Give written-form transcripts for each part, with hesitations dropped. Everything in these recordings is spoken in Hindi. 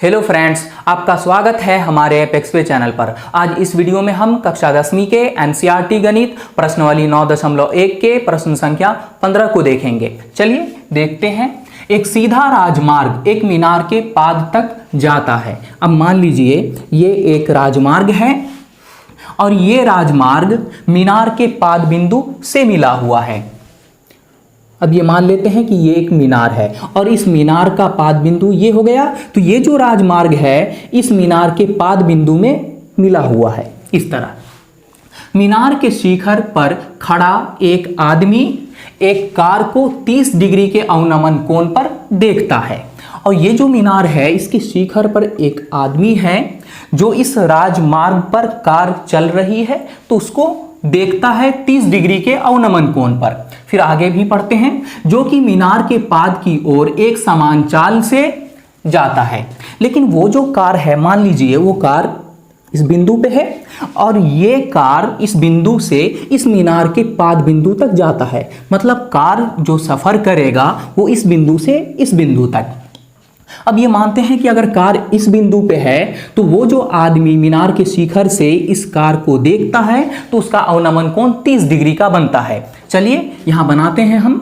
हेलो फ्रेंड्स, आपका स्वागत है हमारे एपेक्स पे चैनल पर। आज इस वीडियो में हम कक्षा 10वीं के एनसीईआरटी गणित प्रश्नावली 9.1 के प्रश्न संख्या 15 को देखेंगे। चलिए देखते हैं। एक सीधा राजमार्ग एक मीनार के पाद तक जाता है। अब मान लीजिए ये एक राजमार्ग है और ये राजमार्ग मीनार के पाद बिंदु से मिला हुआ है। अब ये मान लेते हैं कि ये एक मीनार है और इस मीनार का पाद बिंदु ये हो गया। तो ये जो राजमार्ग है इस मीनार के पाद बिंदु में मिला हुआ है। इस तरह मीनार के शिखर पर खड़ा एक आदमी एक कार को 30 डिग्री के अवनमन कोण पर देखता है। और ये जो मीनार है इसके शिखर पर एक आदमी है जो इस राजमार्ग पर कार चल रही है तो उसको देखता है 30 डिग्री के अवनमन कोण पर। फिर आगे भी पढ़ते हैं। जो कि मीनार के पाद की ओर एक समान चाल से जाता है। लेकिन वो जो कार है, मान लीजिए वो कार इस बिंदु पे है और ये कार इस बिंदु से इस मीनार के पाद बिंदु तक जाता है। मतलब कार जो सफर करेगा वो इस बिंदु से इस बिंदु तक। अब ये मानते हैं कि अगर कार इस बिंदु पे है तो वो जो आदमी मीनार के शिखर से इस कार को देखता है तो उसका अवनमन कोण 30 डिग्री का बनता है। चलिए यहां बनाते हैं हम।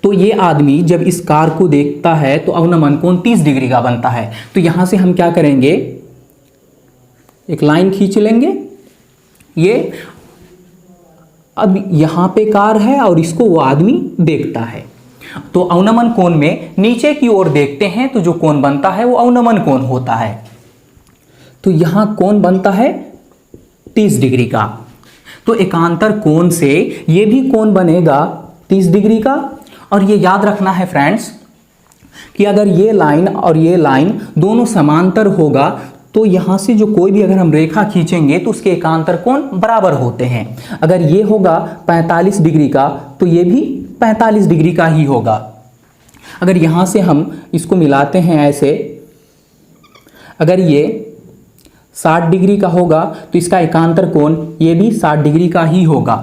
तो ये आदमी जब इस कार को देखता है तो अवनमन कोण 30 डिग्री का बनता है। तो यहां से हम क्या करेंगे, एक लाइन खींच लेंगे। ये अब यहां पे कार है और इसको वो आदमी देखता है। तो अवनमन कोण में नीचे की ओर देखते हैं तो जो कोण बनता है वो अवनमन कोण होता है। तो यहां कोण बनता है 30 डिग्री का। तो एकांतर कोण से ये भी कोण बनेगा 30 डिग्री का। और ये याद रखना है फ्रेंड्स कि अगर ये लाइन और ये लाइन दोनों समांतर होगा तो यहां से जो कोई भी अगर हम रेखा खींचेंगे तो उसके एकांतर कोण बराबर होते हैं। अगर ये होगा 45 डिग्री का तो ये भी 45 डिग्री का ही होगा। अगर यहां से हम इसको मिलाते हैं ऐसे, अगर ये 60 डिग्री का होगा तो इसका एकांतर कोण ये भी 60 डिग्री का ही होगा।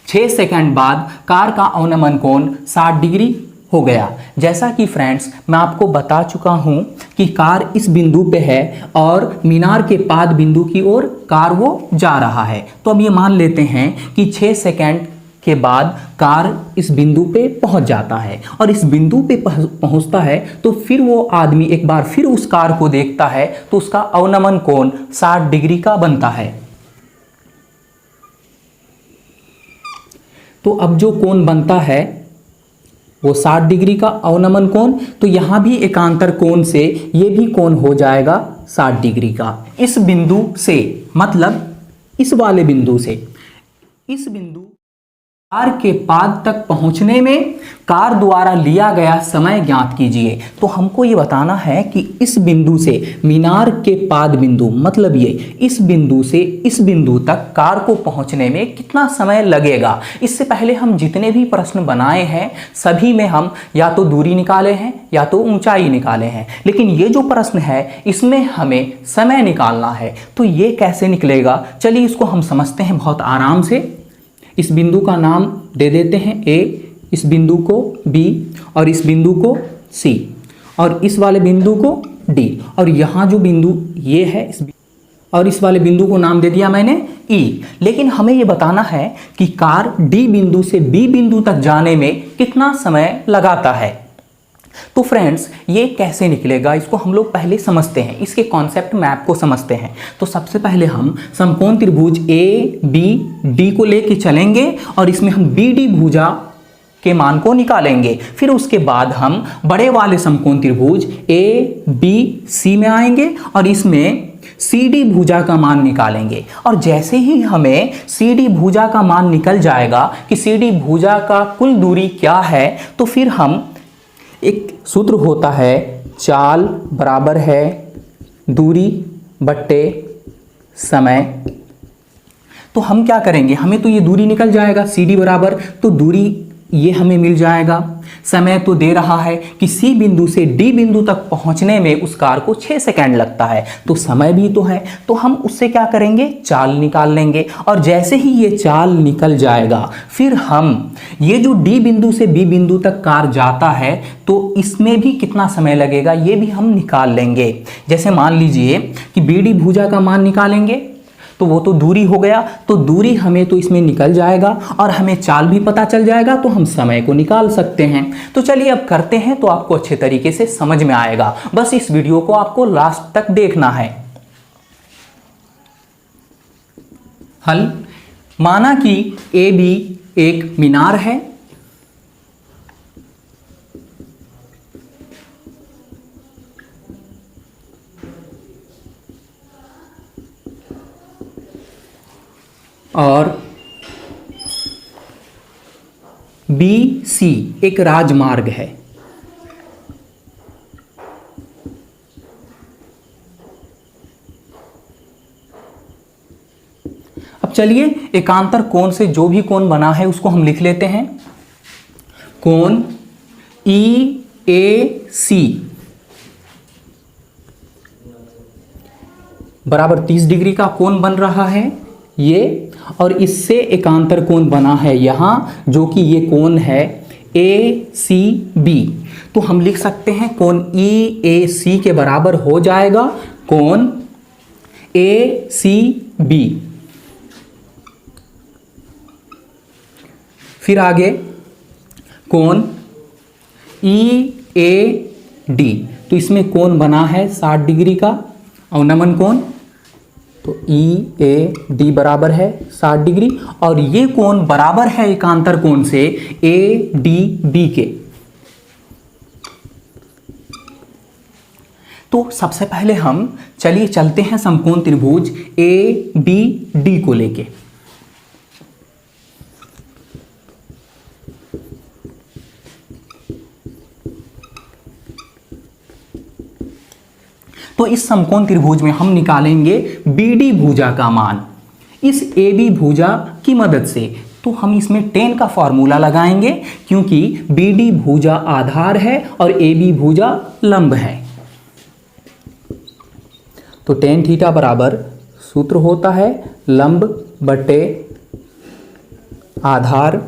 6 सेकंड बाद कार का अवनमन कोण 60 डिग्री हो गया। जैसा कि फ्रेंड्स मैं आपको बता चुका हूं कि कार इस बिंदु पे है और मीनार के पाद बिंदु की ओर कार वो जा रहा है। तो अब ये मान लेते हैं कि 6 सेकंड के बाद कार इस बिंदु पे पहुंच जाता है और इस बिंदु पे पहुंचता है तो फिर वो आदमी एक बार फिर उस कार को देखता है तो उसका अवनमन कोण 60 डिग्री का बनता है। तो अब जो कोण बनता है वो 60 डिग्री का अवनमन कोण। तो यहां भी एकांतर कोण से ये भी कोण हो जाएगा 60 डिग्री का। इस बिंदु से मतलब इस वाले बिंदु से इस बिंदु कार के पाद तक पहुंचने में कार द्वारा लिया गया समय ज्ञात कीजिए। तो हमको ये बताना है कि इस बिंदु से मीनार के पाद बिंदु मतलब ये इस बिंदु से इस बिंदु तक कार को पहुंचने में कितना समय लगेगा। इससे पहले हम जितने भी प्रश्न बनाए हैं सभी में हम या तो दूरी निकाले हैं या तो ऊंचाई निकाले हैं, लेकिन ये जो प्रश्न है इसमें हमें समय निकालना है। तो ये कैसे निकलेगा, चलिए इसको हम समझते हैं बहुत आराम से। इस बिंदु का नाम दे देते हैं A, इस बिंदु को B और इस बिंदु को C और इस वाले बिंदु को D। और यहाँ जो बिंदु ये है और इस वाले बिंदु को नाम दे दिया मैंने E। लेकिन हमें ये बताना है कि कार D बिंदु से B बिंदु तक जाने में कितना समय लगाता है। तो फ्रेंड्स ये कैसे निकलेगा इसको हम लोग पहले समझते हैं, इसके कॉन्सेप्ट मैप को समझते हैं। तो सबसे पहले हम समकोण त्रिभुज ABD को लेके चलेंगे और इसमें हम BD भुजा के मान को निकालेंगे। फिर उसके बाद हम बड़े वाले समकोण त्रिभुज ABC में आएंगे और इसमें CD भुजा का मान निकालेंगे। और जैसे ही हमें CD भुजा का मान निकल जाएगा कि CD भुजा का कुल दूरी क्या है तो फिर हम एक सूत्र होता है चाल बराबर है दूरी बट्टे समय। तो हम क्या करेंगे, हमें तो ये दूरी निकल जाएगा CD बराबर, तो दूरी ये हमें मिल जाएगा समय तो दे रहा है कि सी बिंदु से डी बिंदु तक पहुंचने में उस कार को 6 सेकंड लगता है, तो समय भी तो है, तो हम उससे क्या करेंगे, चाल निकाल लेंगे। और जैसे ही ये चाल निकल जाएगा फिर हम ये जो डी बिंदु से बी बिंदु तक कार जाता है तो इसमें भी कितना समय लगेगा ये भी हम निकाल लेंगे। जैसे मान लीजिए कि बी डी भुजा का मान निकालेंगे तो वो तो दूरी हो गया, तो दूरी हमें तो इसमें निकल जाएगा और हमें चाल भी पता चल जाएगा, तो हम समय को निकाल सकते हैं। तो चलिए अब करते हैं, तो आपको अच्छे तरीके से समझ में आएगा। बस इस वीडियो को आपको लास्ट तक देखना है। हल, माना कि ए बी एक मीनार है और बी सी एक राजमार्ग है। अब चलिए एकांतर कोण से जो भी कोण बना है उसको हम लिख लेते हैं। कोण ई ए सी बराबर 30 डिग्री का कोण बन रहा है ये, और इससे एकांतर कोण बना है यहां जो कि ये कोण है ए सी बी। तो हम लिख सकते हैं कोण ई ए सी के बराबर हो जाएगा कोण ए सी बी। फिर आगे कोण ई ए डी, तो इसमें कोण बना है 60 डिग्री का अवनमन कोण, तो ई ए डी बराबर है 60 डिग्री, और ये कोण बराबर है एकांतर कोण से ए डी बी के। तो सबसे पहले हम चलिए चलते हैं समकोण त्रिभुज ए बी डी को लेके। तो इस समकोण त्रिभुज में हम निकालेंगे बीडी भुजा का मान इस एबी भुजा की मदद से। तो हम इसमें टेन का फॉर्मूला लगाएंगे क्योंकि बीडी भुजा आधार है और एबी भुजा लंब है। तो टेन थीटा बराबर सूत्र होता है लंब बटे आधार,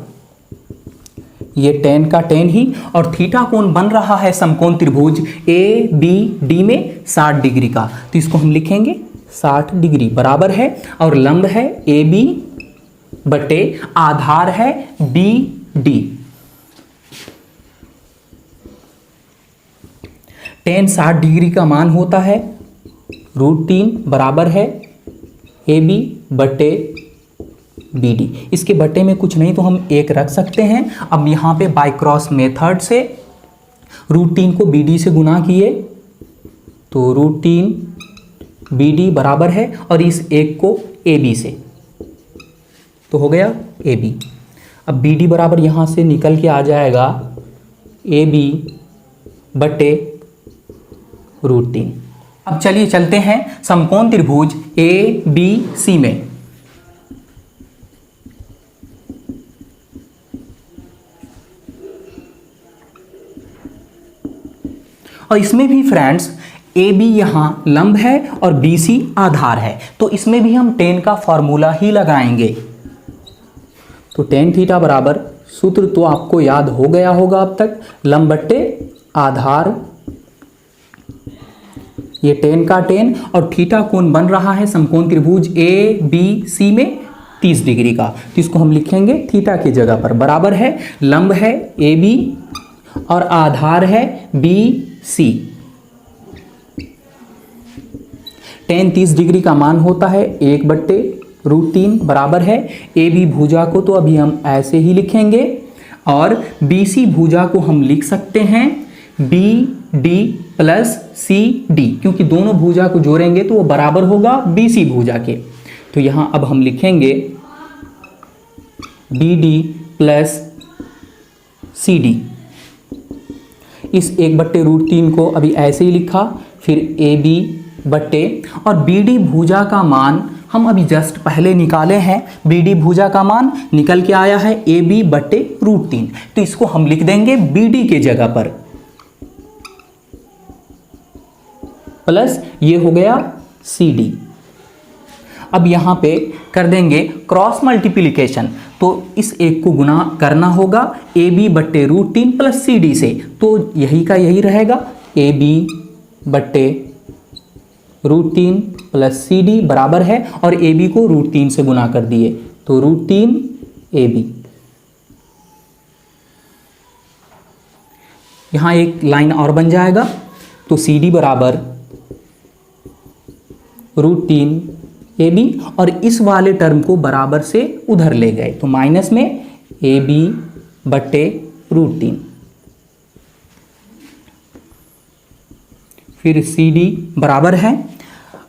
ये टेन का टेन ही, और थीटा कोण बन रहा है समकोण त्रिभुज ए बी डी में 60 डिग्री का, तो इसको हम लिखेंगे 60 डिग्री बराबर है, और लंब है ए बी बटे आधार है बी डी। टेन 60 डिग्री का मान होता है √3 बराबर है ए बी बटे बी डी। इसके बटे में कुछ नहीं तो हम 1 रख सकते हैं। अब यहाँ पे बाय क्रॉस मेथड से √3 को बी डी से गुना किए तो √3 बी डी बराबर है, और इस 1 को ए बी से, तो हो गया ए बी। अब बी डी बराबर यहाँ से निकल के आ जाएगा ए बी बटे √3। अब चलिए चलते हैं समकोण त्रिभुज ए बी सी में। और इसमें भी फ्रेंड्स ए बी यहाँ लंब है और बी सी आधार है, तो इसमें भी हम टेन का फॉर्मूला ही लगाएंगे। तो टेन थीटा बराबर सूत्र तो आपको याद हो गया होगा अब तक, लंब बट्टे आधार, ये टेन का टेन, और थीटा कोण बन रहा है समकोण त्रिभुज ए बी सी में 30 डिग्री का, तो इसको हम लिखेंगे थीटा की जगह पर बराबर है लंब है ए बी और आधार है बी सी। टेन 30 डिग्री का मान होता है 1 बट्टे √3 बराबर है ए बी भुजा को तो अभी हम ऐसे ही लिखेंगे, और बी सी भुजा को हम लिख सकते हैं B D plus C D, क्योंकि दोनों भुजा को जोड़ेंगे तो वो बराबर होगा बी सी भुजा के। तो यहां अब हम लिखेंगे B D plus C D. इस 1 बट्टे √3 को अभी ऐसे ही लिखा, फिर ए बी बट्टे और बी डी भुजा का मान हम अभी जस्ट पहले निकाले हैं। बी डी भुजा का मान निकल के आया है ए बी बट्टे √3। तो इसको हम लिख देंगे बी डी के जगह पर, प्लस ये हो गया सी डी। अब यहाँ पे कर देंगे क्रॉस मल्टीप्लिकेशन, तो इस एक को गुना करना होगा ए बी बट्टे √3 प्लस सी डी से, तो यही का यही रहेगा ए बी बट्टे √3 प्लस सी डी बराबर है, और ए बी को √3 से गुना कर दिए तो √3 ए बी। यहां एक लाइन और बन जाएगा, तो सी डी बराबर √3 ए बी, और इस वाले टर्म को बराबर से उधर ले गए तो माइनस में ए बी बट्टे √3, फिर सी डी बराबर है।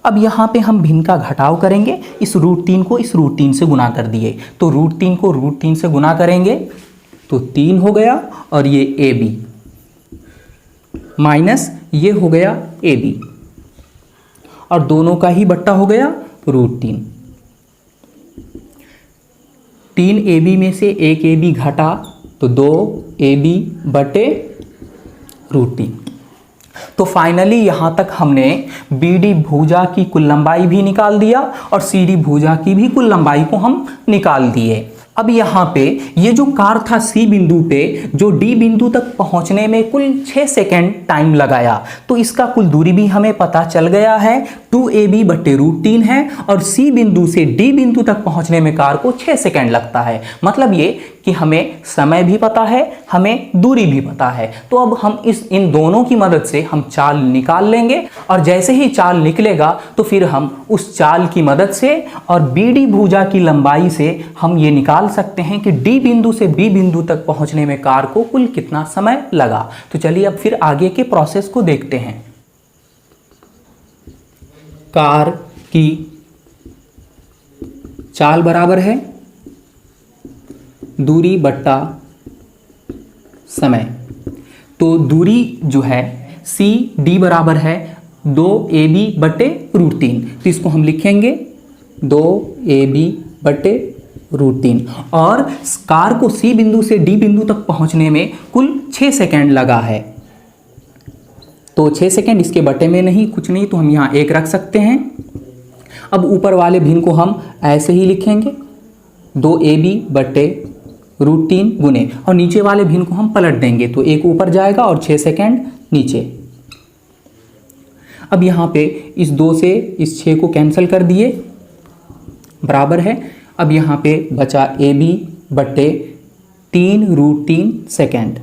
अब यहाँ पे हम भिन्न का घटाव करेंगे, इस √3 को इस √3 से गुना कर दिए, तो √3 को √3 से गुना करेंगे तो 3 हो गया, और ये ए बी माइनस ये हो गया ए बी, और दोनों का ही बट्टा हो गया √3। 3 ए बी में से एक ए बी घटा तो 2 ए बी बटे √3। तो फाइनली यहां तक हमने बी डी भुजा की कुल लंबाई भी निकाल दिया और सी डी भुजा की भी कुल लंबाई को हम निकाल दिए। अब यहाँ पे ये जो कार था सी बिंदु पे जो डी बिंदु तक पहुंचने में कुल 6 सेकेंड टाइम लगाया, तो इसका कुल दूरी भी हमें पता चल गया है 2ab बट्टे √3 है, और सी बिंदु से डी बिंदु तक पहुंचने में कार को 6 सेकेंड लगता है। मतलब ये कि हमें समय भी पता है, हमें दूरी भी पता है। तो अब हम इन दोनों की मदद से हम चाल निकाल लेंगे, और जैसे ही चाल निकलेगा तो फिर हम उस चाल की मदद से और बी डी भुजा की लंबाई से हम ये निकाल सकते हैं कि डी बिंदु से बी बिंदु तक पहुंचने में कार को कुल कितना समय लगा। तो चलिए अब फिर आगे के प्रोसेस को देखते हैं। कार की चाल बराबर है दूरी बट्टा समय। तो दूरी जो है सी डी बराबर है 2ab बटे √3, तो इसको हम लिखेंगे 2ab बटे √3, और कार को सी बिंदु से डी बिंदु तक पहुंचने में कुल 6 सेकेंड लगा है। तो 6 सेकेंड इसके बटे में नहीं, कुछ नहीं, तो हम यहाँ 1 रख सकते हैं। अब ऊपर वाले भिन्न को हम ऐसे ही लिखेंगे 2ab बटे √3 गुने, और नीचे वाले भिन्न को हम पलट देंगे तो 1 ऊपर जाएगा और 6 सेकेंड नीचे। अब यहाँ पे इस 2 से इस 6 को कैंसिल कर दिए, बराबर है। अब यहाँ पे बचा ab बटे 3√3 सेकेंड।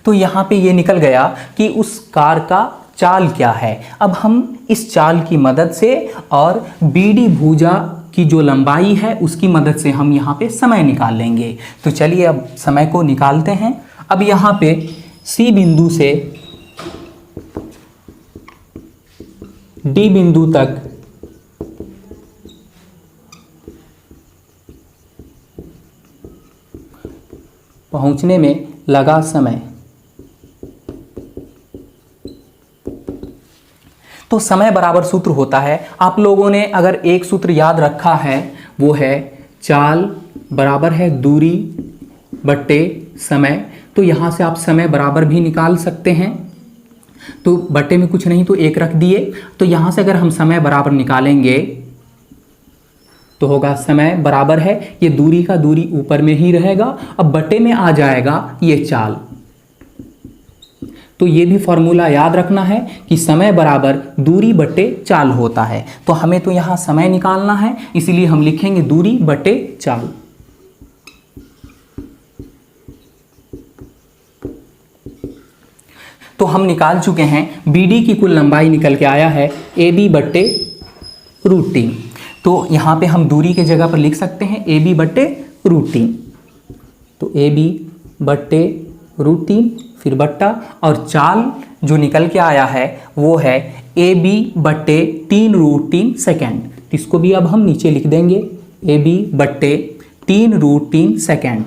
तो यहाँ पे ये निकल गया कि उस कार का चाल क्या है। अब हम इस चाल की मदद से और बी डी भुजा की जो लंबाई है उसकी मदद से हम यहाँ पे समय निकाल लेंगे। तो चलिए अब समय को निकालते हैं। अब यहाँ पे सी बिंदु से डी बिंदु तक पहुंचने में लगा समय, तो समय बराबर सूत्र होता है, आप लोगों ने अगर एक सूत्र याद रखा है वो है चाल बराबर है दूरी बट्टे समय। तो यहाँ से आप समय बराबर भी निकाल सकते हैं, तो बट्टे में कुछ नहीं तो 1 रख दिए। तो यहाँ से अगर हम समय बराबर निकालेंगे तो होगा समय बराबर है, ये दूरी का दूरी ऊपर में ही रहेगा, अब बट्टे में आ जाएगा ये चाल। तो ये भी फॉर्मूला याद रखना है कि समय बराबर दूरी बट्टे चाल होता है। तो हमें तो यहाँ समय निकालना है, इसीलिए हम लिखेंगे दूरी बट्टे चाल। तो हम निकाल चुके हैं, BD की कुल लंबाई निकल के आया है AB बट्टे √3। तो यहाँ पे हम दूरी के जगह पर लिख सकते हैं AB बट्टे √3। तो AB बट्टे √3 फिर बट्टा, और चाल जो निकल के आया है वो है AB बट्टे 3√3 सेकेंड। इसको भी अब हम नीचे लिख देंगे AB बट्टे 3√3 सेकेंड।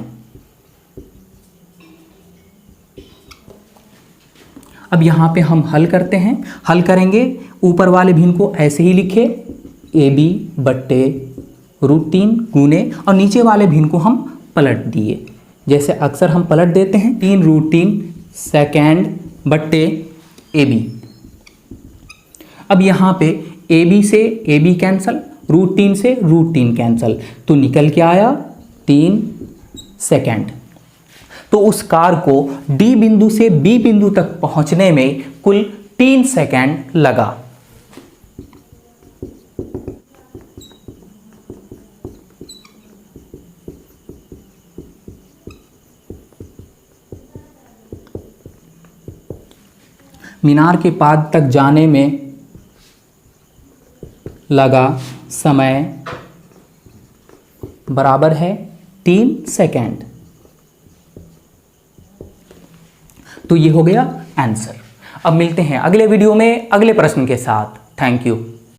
अब यहाँ पे हम हल करते हैं। हल करेंगे, ऊपर वाले भिन्न को ऐसे ही लिखे AB बट्टे √3 गुने, और नीचे वाले भिन्न को हम पलट दिए, जैसे अक्सर हम पलट देते हैं, 3√3 सेकेंड बट्टे AB। अब यहाँ पे AB से AB कैंसल, √3 से √3 कैंसल, तो निकल के आया 3 सेकेंड। तो उस कार को D बिंदु से B बिंदु तक पहुंचने में कुल 3 सेकेंड लगा। मीनार के पाद तक जाने में लगा समय बराबर है 3 सेकेंड। तो ये हो गया आंसर। अब मिलते हैं अगले वीडियो में अगले प्रश्न के साथ। Thank you.